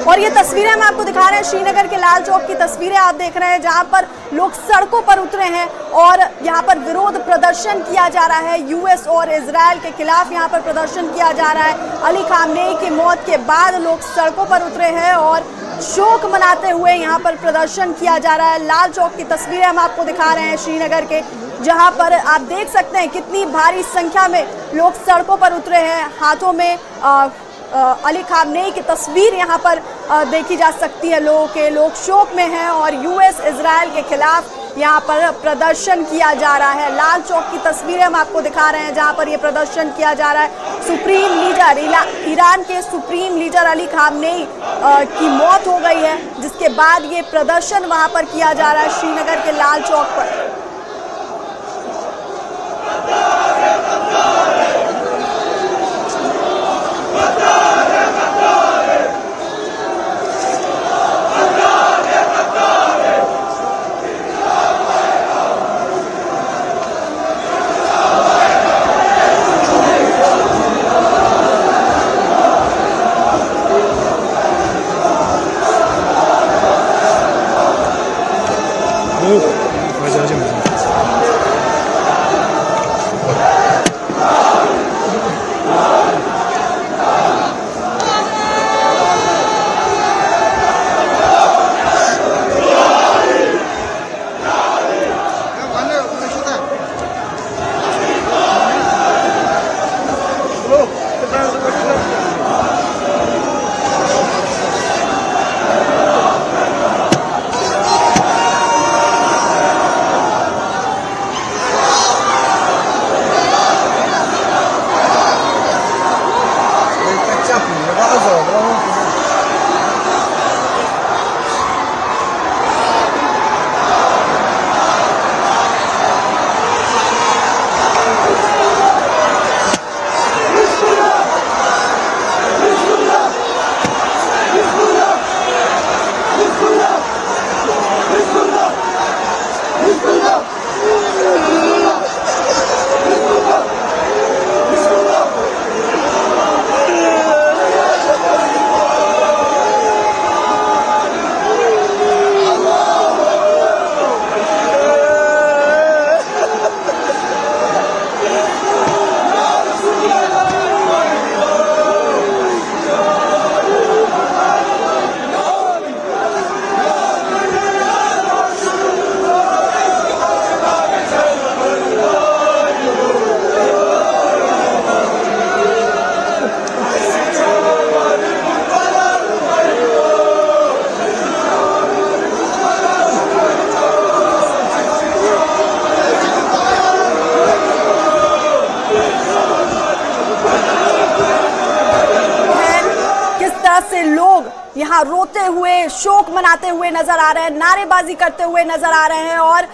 और ये तस्वीरें हम आपको दिखा रहे हैं श्रीनगर के लाल चौक की तस्वीरें आप देख रहे हैं, जहां पर लोग सड़कों पर उतरे हैं और यहां पर विरोध प्रदर्शन किया जा रहा है। यूएस और इजराइल के खिलाफ यहां पर प्रदर्शन किया जा रहा है। अली खामनेई की मौत के बाद लोग सड़कों पर उतरे हैं और शोक मनाते हुए यहां पर प्रदर्शन किया जा रहा है। लाल चौक की तस्वीरें हम आपको दिखा रहे हैं श्रीनगर के, जहां पर आप देख सकते हैं कितनी भारी संख्या में लोग सड़कों पर उतरे हैं। हाथों में अली खामनेई की तस्वीर यहां पर देखी जा सकती है। लोग शोक में हैं और यूएस इजराइल के खिलाफ यहां पर प्रदर्शन किया जा रहा है। लाल चौक की तस्वीरें हम आपको दिखा रहे हैं, जहां पर यह प्रदर्शन किया जा रहा है। सुप्रीम लीडर ईरान के सुप्रीम लीडर अली खामनेई की मौत हो गई है, जिसके बाद ये प्रदर्शन वहां पर किया जा रहा है श्रीनगर के लाल चौक पर। से लोग यहाँ रोते हुए, शोक मनाते हुए नजर आ रहे हैं, नारेबाजी करते हुए नजर आ रहे हैं और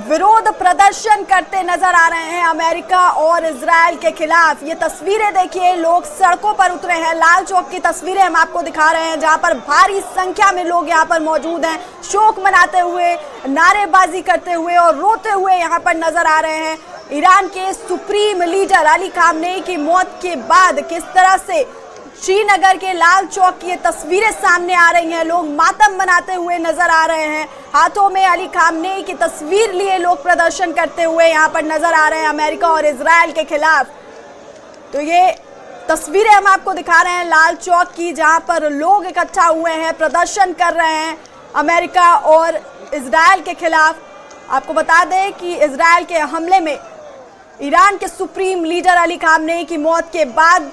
विरोध प्रदर्शन करते नजर आ रहे हैं अमेरिका और इजराइल के खिलाफ। ये तस्वीरें देखिए, लोग सड़कों पर उतरे हैं। लाल चौक की तस्वीरें हम आपको दिखा रहे हैं, जहां पर भारी संख्या में लोग यहां पर मौजूद हैं, शोक मनाते हुए, नारेबाजी करते हुए और रोते हुए यहां पर नजर आ रहे हैं। ईरान के सुप्रीम लीडर अली खामनेई की मौत के बाद किस तरह से श्रीनगर के लाल चौक की ये तस्वीरें सामने आ रही हैं। लोग मातम मनाते हुए नजर आ रहे हैं, हाथों में अली खामनेई की तस्वीर लिए लोग प्रदर्शन करते हुए यहाँ पर नजर आ रहे हैं अमेरिका और इजराइल के खिलाफ। तो ये तस्वीरें हम आपको दिखा रहे हैं लाल चौक की, जहाँ पर लोग इकट्ठा हुए हैं, प्रदर्शन कर रहे हैं अमेरिका और इजराइल के खिलाफ। आपको बता दें कि इजराइल के हमले में ईरान के सुप्रीम लीडर अली खामनेई की मौत के बाद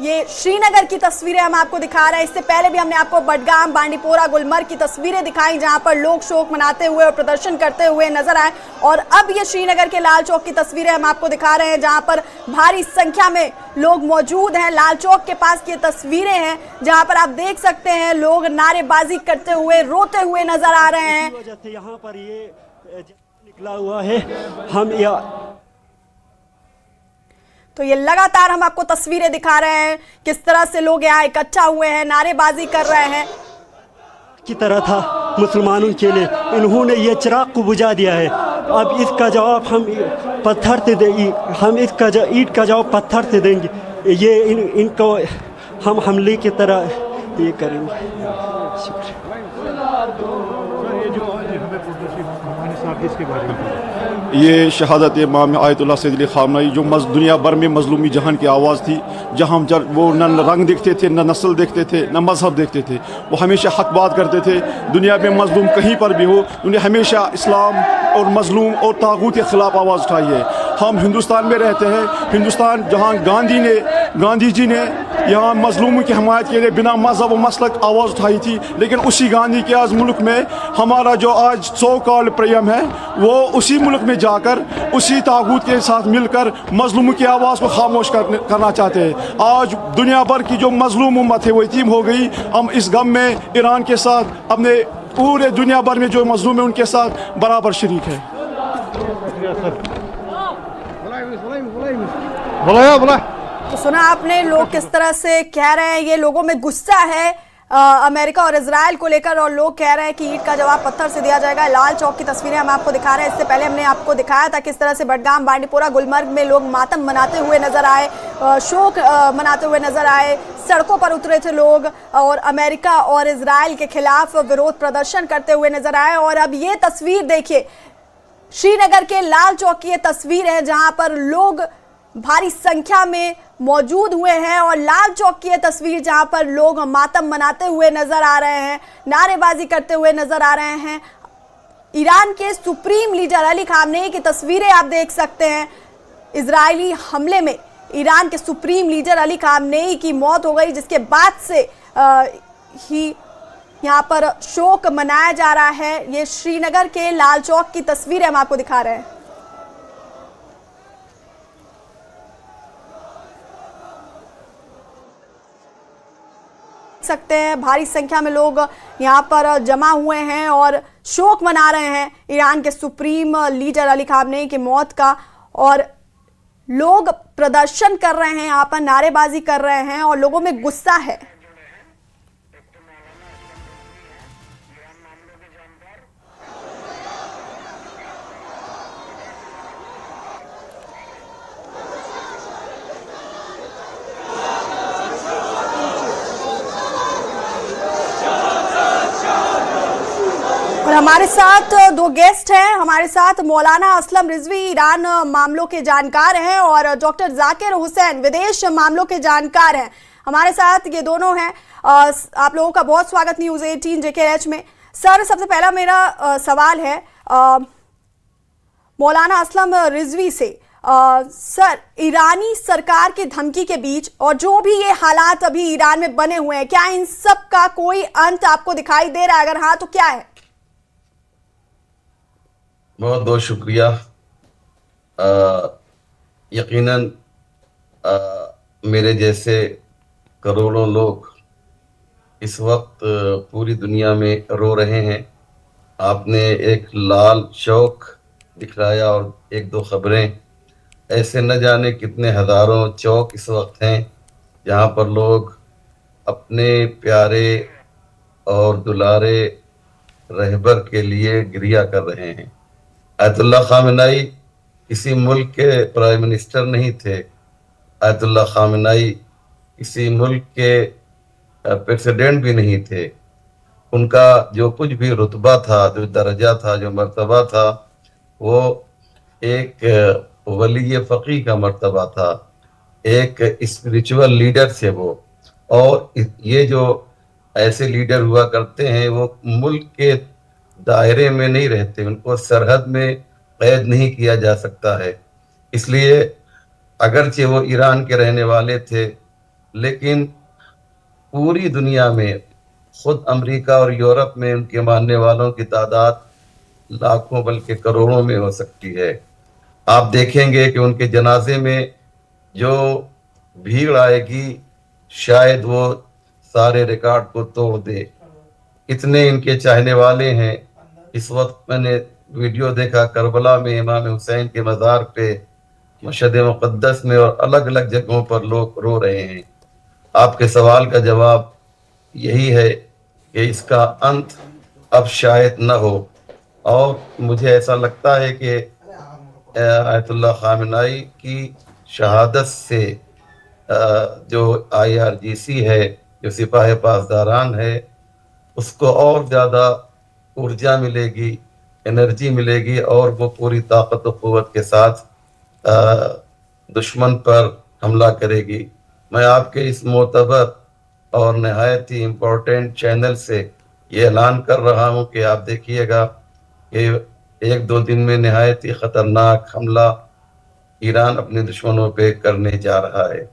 ये श्रीनगर की तस्वीरें हम आपको दिखा रहे हैं। इससे पहले भी हमने आपको बडगाम, बांडीपोरा, गुलमर्ग की तस्वीरें दिखाई, जहां पर लोग शोक मनाते हुए और प्रदर्शन करते हुए नजर आए। और अब ये श्रीनगर के लाल चौक की तस्वीरें हम आपको दिखा रहे हैं, जहां पर भारी संख्या में लोग मौजूद हैं। लाल चौक के पास की तस्वीरें हैं, जहां पर आप देख सकते हैं लोग नारेबाजी करते हुए, रोते हुए नजर आ रहे हैं। यहाँ पर ये निकला हुआ है, हम तो ये लगातार हम आपको तस्वीरें दिखा रहे हैं किस तरह से लोग यहाँ इकट्ठा हुए हैं, नारेबाजी कर रहे हैं। की तरह था मुसलमानों के लिए, इन्होंने ये चिराग को बुझा दिया है। अब इसका जवाब हम पत्थर से देंगे, हम इसका ईंट का जवाब पत्थर से देंगे। ये इनको हम हमले की तरह ये करेंगे। इसके बारे में। ये शहादत इमाम आयतुल्लाह सैयद अली ख़ामनई जो दुनिया भर में मज़लूमी जहान की आवाज़ थी, जहाँ जब वो न रंग देखते थे, न नस्ल देखते थे, न मज़हब देखते थे, वो हमेशा हक बात करते थे। दुनिया में मज़लूम कहीं पर भी हो, उन्हें हमेशा इस्लाम और मज़लूम और तागूत के ख़िलाफ़ आवाज़ उठाई है। हम हिंदुस्तान में रहते हैं, हिंदुस्तान जहाँ गांधी जी ने यहाँ मज़लूमों की हमायत के लिए बिना मज़हब व मसलक आवाज़ उठाई थी, लेकिन उसी गांधी के आज मुल्क में हमारा जो आज सो कॉल प्रेम है, वो उसी मुल्क में जाकर उसी तागूत के साथ मिलकर मज़लूमों की आवाज़ को खामोश करना चाहते हैं। आज दुनिया भर की जो मज़लूम उम्मत है वो यतीम हो गई। हम इस गम में ईरान के साथ अपने पूरे दुनिया भर में जो मज़लूम है उनके साथ बराबर शरीक है। बोला तो सुना आपने लोग किस तरह से कह रहे हैं, ये लोगों में गुस्सा है अमेरिका और इजराइल को लेकर, और लोग कह रहे हैं कि ईंट का जवाब पत्थर से दिया जाएगा। लाल चौक की तस्वीरें हम आपको दिखा रहे हैं। इससे पहले हमने आपको दिखाया था किस तरह से बडगाम, बांडीपोरा, गुलमर्ग में लोग मातम मनाते हुए नजर आए, शोक मनाते हुए नजर आए, सड़कों पर उतरे थे लोग और अमेरिका और इजराइल के खिलाफ विरोध प्रदर्शन करते हुए नजर आए। और अब ये तस्वीर देखिए, श्रीनगर के लाल चौक की ये तस्वीर है जहां पर लोग भारी संख्या में मौजूद हुए हैं, और लाल चौक की ये तस्वीर जहां पर लोग मातम मनाते हुए नजर आ रहे हैं, नारेबाजी करते हुए नजर आ रहे हैं। ईरान के सुप्रीम लीडर अली खामनेई की तस्वीरें आप देख सकते हैं। इजरायली हमले में ईरान के सुप्रीम लीडर अली खामनेई की मौत हो गई, जिसके बाद से ही यहाँ पर शोक मनाया जा रहा है। ये श्रीनगर के लाल चौक की तस्वीरें हम आपको दिखा रहे हैं। सकते हैं भारी संख्या में लोग यहाँ पर जमा हुए हैं और शोक मना रहे हैं ईरान के सुप्रीम लीडर अली खामनेई की मौत का, और लोग प्रदर्शन कर रहे हैं, यहाँ पर नारेबाजी कर रहे हैं और लोगों में गुस्सा है। और हमारे साथ दो गेस्ट हैं। हमारे साथ मौलाना असलम रिजवी ईरान मामलों के जानकार हैं और डॉक्टर जाकिर हुसैन विदेश मामलों के जानकार हैं। हमारे साथ ये दोनों हैं। आप लोगों का बहुत स्वागत न्यूज़ 18 JKH में। सर, सबसे पहला मेरा सवाल है मौलाना असलम रिजवी से। सर, ईरानी सरकार की धमकी के बीच और जो भी ये हालात अभी ईरान में बने हुए हैं, क्या इन सब का कोई अंत आपको दिखाई दे रहा है? अगर हाँ तो क्या है? बहुत बहुत शुक्रिया। यकीनन मेरे जैसे करोड़ों लोग इस वक्त पूरी दुनिया में रो रहे हैं। आपने एक लाल चौक दिखलाया और एक दो खबरें, ऐसे न जाने कितने हज़ारों चौक इस वक्त हैं जहाँ पर लोग अपने प्यारे और दुलारे रहबर के लिए गिरिया कर रहे हैं। आयतुल्लाह खामेनेई किसी मुल्क के प्राइम मिनिस्टर नहीं थे। आयतुल्लाह खामेनेई किसी मुल्क के प्रेसिडेंट भी नहीं थे। उनका जो कुछ भी रुतबा था, जो दर्जा था, जो मर्तबा था, वो एक वली फ़कीह का मर्तबा था, एक स्पिरिचुअल लीडर थे वो। और ये जो ऐसे लीडर हुआ करते हैं वो मुल्क के दायरे में नहीं रहते, उनको सरहद में कैद नहीं किया जा सकता है। इसलिए अगरचे वो ईरान के रहने वाले थे, लेकिन पूरी दुनिया में, खुद अमेरिका और यूरोप में उनके मानने वालों की तादाद लाखों बल्कि करोड़ों में हो सकती है। आप देखेंगे कि उनके जनाजे में जो भीड़ आएगी शायद वो सारे रिकॉर्ड को तोड़ दे, इतने इनके चाहने वाले हैं। इस वक्त मैंने वीडियो देखा करबला में इमाम हुसैन के मज़ार पे, मशहद मुक़द्दस में और अलग अलग जगहों पर लोग रो रहे हैं। आपके सवाल का जवाब यही है कि इसका अंत अब शायद न हो, और मुझे ऐसा लगता है कि आयतुल्लाह खामेनेई की शहादत से जो IRGC है, जो सिपाही पासदारान है, उसको और ज़्यादा ऊर्जा मिलेगी एनर्जी मिलेगी और वो पूरी ताकत और क़ुव्वत के साथ दुश्मन पर हमला करेगी। मैं आपके इस मोतबर और नहायत ही इम्पोर्टेंट चैनल से ये ऐलान कर रहा हूँ कि आप देखिएगा कि एक दो दिन में नहायत ही ख़तरनाक हमला ईरान अपने दुश्मनों पे करने जा रहा है।